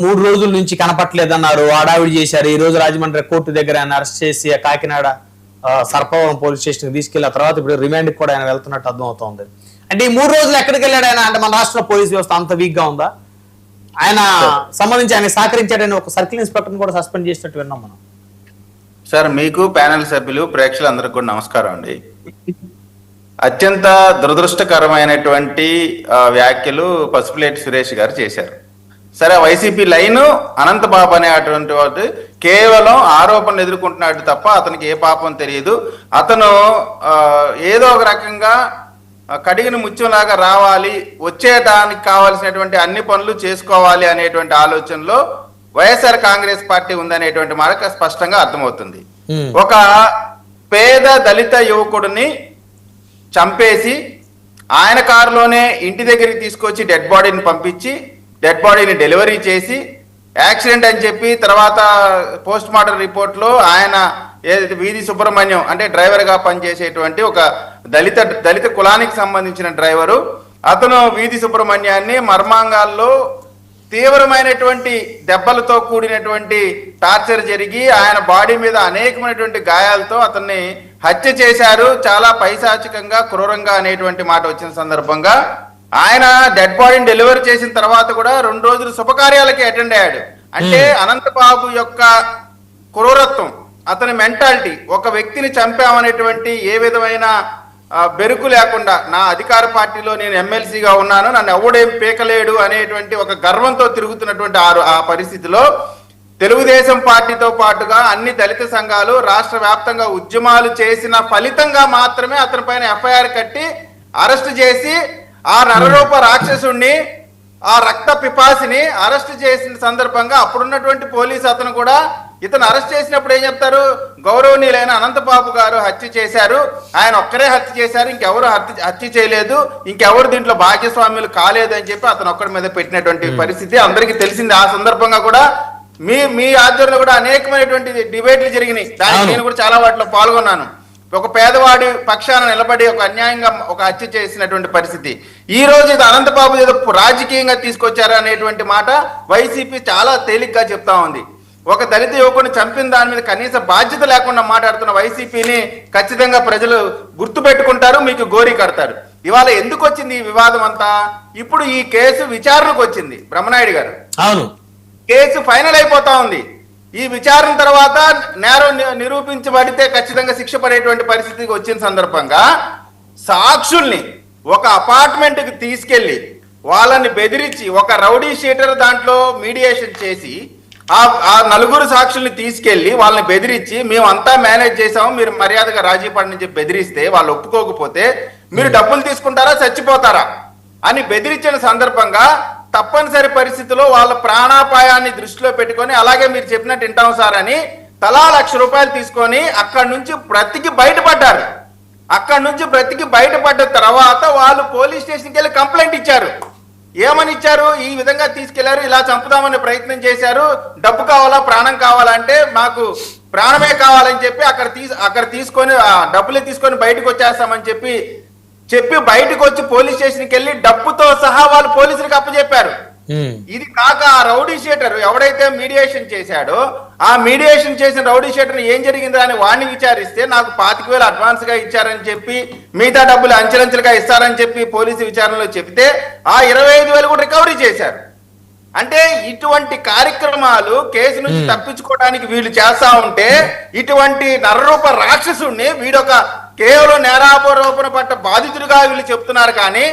3 రోజుల నుంచి కనపట్లేదన్నారు, హడావిడి చేశారు. ఈ రోజు రాజమండ్రి కోర్టు దగ్గర ఆయన అరెస్ట్ చేసి కాకినాడ సర్పవరం పోలీస్ స్టేషన్ తీసుకెళ్లి ఆ తర్వాత ఇప్పుడు రిమాండ్ కూడా ఆయన వెళ్తున్నట్టు అర్థమవుతోంది. అంటే ఈ 3 రోజులు ఎక్కడికి వెళ్ళాడు ఆయన? అంటే మన రాష్ట్ర పోలీస్ వ్యవస్థ అంత వీక్ గా ఉందా? ఆయన సంబంధించి ఆయన సహకరించాడని ఒక సర్కిల్ ఇన్స్పెక్టర్ కూడా సస్పెండ్ చేసినట్టు విన్నాం మనం. సార్, మీకు ప్యానెల్ సభ్యులు ప్రేక్షకులందరికీ కూడా నమస్కారం అండి. అత్యంత దురదృష్టకరమైనటువంటి వ్యాఖ్యలు పసుపులేటి సురేష్ గారు చేశారు. సరే, వైసీపీ లైన్ అనంతబాబు అనేటువంటి వాడు కేవలం ఆరోపణలు ఎదుర్కొంటున్నాడు తప్ప అతనికి ఏ పాపం తెలియదు. అతను ఏదో ఒక రకంగా కడిగిన ముత్యంలాగా రావాలి, వచ్చేదానికి కావాల్సినటువంటి అన్ని పనులు చేసుకోవాలి అనేటువంటి ఆలోచనలో వైఎస్ఆర్ కాంగ్రెస్ పార్టీ ఉందనేటువంటి మాట స్పష్టంగా అర్థమవుతుంది. ఒక పేద దళిత యువకుడిని చంపేసి ఆయన కారులోనే ఇంటి దగ్గరికి తీసుకొచ్చి డెడ్ బాడీని పంపించి డెడ్ బాడీని డెలివరీ చేసి యాక్సిడెంట్ అని చెప్పి తర్వాత పోస్ట్ మార్టం రిపోర్ట్లో ఆయన ఏదైతే వీధి సుబ్రహ్మణ్యం అంటే డ్రైవర్గా పనిచేసేటువంటి ఒక దళిత కులానికి సంబంధించిన డ్రైవరు, అతను వీధి సుబ్రహ్మణ్యాన్ని మర్మాంగాల్లో తీవ్రమైనటువంటి దెబ్బలతో కూడినటువంటి టార్చర్ జరిగి ఆయన బాడీ మీద అనేకమైనటువంటి గాయాలతో అతన్ని హత్య చేశారు. చాలా పైశాచికంగా క్రూరంగా అనేటువంటి మాట వచ్చిన సందర్భంగా ఆయన డెడ్ బాడీని డెలివరీ చేసిన తర్వాత కూడా 2 రోజులు శుభకార్యాలకి అటెండ్ అయ్యాడు. అంటే అనంతబాబు యొక్క క్రూరత్వం, అతని మెంటాలిటీ, ఒక వ్యక్తిని చంపామనేటువంటి ఏ విధమైన బెరుకు లేకుండా నా అధికార పార్టీలో నేను ఎమ్మెల్సీగా ఉన్నాను, నన్ను ఎవడేం పీకలేడు అనేటువంటి ఒక గర్వంతో తిరుగుతున్నటువంటి ఆ పరిస్థితిలో తెలుగుదేశం పార్టీతో పాటుగా అన్ని దళిత సంఘాలు రాష్ట్ర వ్యాప్తంగా ఉద్యమాలు చేసిన ఫలితంగా మాత్రమే అతని పైన ఎఫ్ఐఆర్ కట్టి అరెస్ట్ చేసి ఆ నరరూప రాక్షసుణ్ణి, ఆ రక్త పిపాసిని అరెస్ట్ చేసిన సందర్భంగా అప్పుడున్నటువంటి పోలీసు అతను కూడా ఇతను అరెస్ట్ చేసినప్పుడు ఏం చెప్తారు? గౌరవనీయులైన అనంతబాబు గారు హత్య చేశారు, ఆయన ఒక్కరే హత్య చేశారు, ఇంకెవరు హత్య చేయలేదు, ఇంకెవరు దీంట్లో భాగ్యస్వామ్యులు కాలేదు అని చెప్పి అతను ఒక్కడి మీద పెట్టినటువంటి పరిస్థితి అందరికీ తెలిసింది. ఆ సందర్భంగా కూడా మీ ఆధ్వర్యంలో కూడా అనేకమైనటువంటి డిబేట్లు జరిగినాయి. దానికి నేను కూడా చాలా వాటిలో పాల్గొన్నాను. ఒక పేదవాడి పక్షాన నిలబడి ఒక అన్యాయంగా ఒక హత్య చేసినటువంటి పరిస్థితి. ఈ రోజు ఇది అనంతబాబు ఏదో రాజకీయంగా తీసుకొచ్చారు అనేటువంటి మాట వైసీపీ చాలా తేలిగ్గా చెప్తా ఉంది. ఒక దళిత యువకుని చంపిన దాని మీద కనీస బాధ్యత లేకుండా మాట్లాడుతున్న వైసీపీని ఖచ్చితంగా ప్రజలు గుర్తు పెట్టుకుంటారు, మీకు గోరీ కడతారు. ఇవాళ ఎందుకు వచ్చింది ఈ వివాదం అంతా? ఇప్పుడు ఈ కేసు విచారణకు వచ్చింది. బ్రహ్మనాయుడు గారు, అవును, కేసు ఫైనల్ అయిపోతా ఉంది. ఈ విచారణ తర్వాత నేరం నిరూపించబడితే ఖచ్చితంగా శిక్ష పడేటువంటి పరిస్థితికి వచ్చిన సందర్భంగా సాక్షుల్ని ఒక అపార్ట్మెంట్కి తీసుకెళ్లి వాళ్ళని బెదిరించి ఒక రౌడీ షీటర్ దాంట్లో మీడియేషన్ చేసి ఆ 4 సాక్షుల్ని తీసుకెళ్లి వాళ్ళని బెదిరించి మేము అంతా మేనేజ్ చేసాము, మీరు మర్యాదగా రాజీ పడని చెప్పి బెదిరిస్తే వాళ్ళు ఒప్పుకోకపోతే మీరు డబ్బులు తీసుకుంటారా చచ్చిపోతారా అని బెదిరించిన సందర్భంగా తప్పనిసరి పరిస్థితిలో వాళ్ళ ప్రాణాపాయాన్ని దృష్టిలో పెట్టుకొని అలాగే మీరు చెప్పినట్టు వింటాం సార్ అని తలా ₹1,00,000 తీసుకొని అక్కడి నుంచి బ్రతికి బయటపడ్డారు. అక్కడి నుంచి బ్రతికి బయటపడ్డ తర్వాత వాళ్ళు పోలీస్ స్టేషన్కి వెళ్ళి కంప్లైంట్ ఇచ్చారు. ఏమని ఇచ్చారు? ఈ విధంగా తీసుకెళ్లారు, ఇలా చంపుదామనే ప్రయత్నం చేశారు, డబ్బు కావాలా ప్రాణం కావాలంటే మాకు ప్రాణమే కావాలని చెప్పి అక్కడ తీసుకొని డబ్బులు తీసుకొని బయటకు వచ్చేస్తామని చెప్పి బయటకు వచ్చి పోలీస్ స్టేషన్కి వెళ్ళి డబ్బుతో సహా వాళ్ళు పోలీసులకు అప్పచెప్పారు. ఇది కాక ఆ రౌడీ షీటర్ ఎవడైతే మీడియేషన్ చేశాడో ఆ మీడియేషన్ చేసిన రౌడీ షీటర్ ఏం జరిగిందో అని వాడిని విచారిస్తే నాకు 25,000 అడ్వాన్స్ గా ఇచ్చారని చెప్పి మిగతా డబ్బులు అంచెలంచెలుగా ఇస్తారని చెప్పి పోలీసు విచారణలో చెప్తే ఆ 25,000 కూడా రికవరీ చేశారు. అంటే ఇటువంటి కార్యక్రమాలు కేసు నుంచి తప్పించుకోవడానికి వీళ్ళు చేస్తా ఉంటే ఇటువంటి నరరూప రాక్షసుణ్ణి వీడొక కేవలం నేరారోపణ పట్ల బాధితుడిగా వీళ్ళు చెప్తున్నారు. కానీ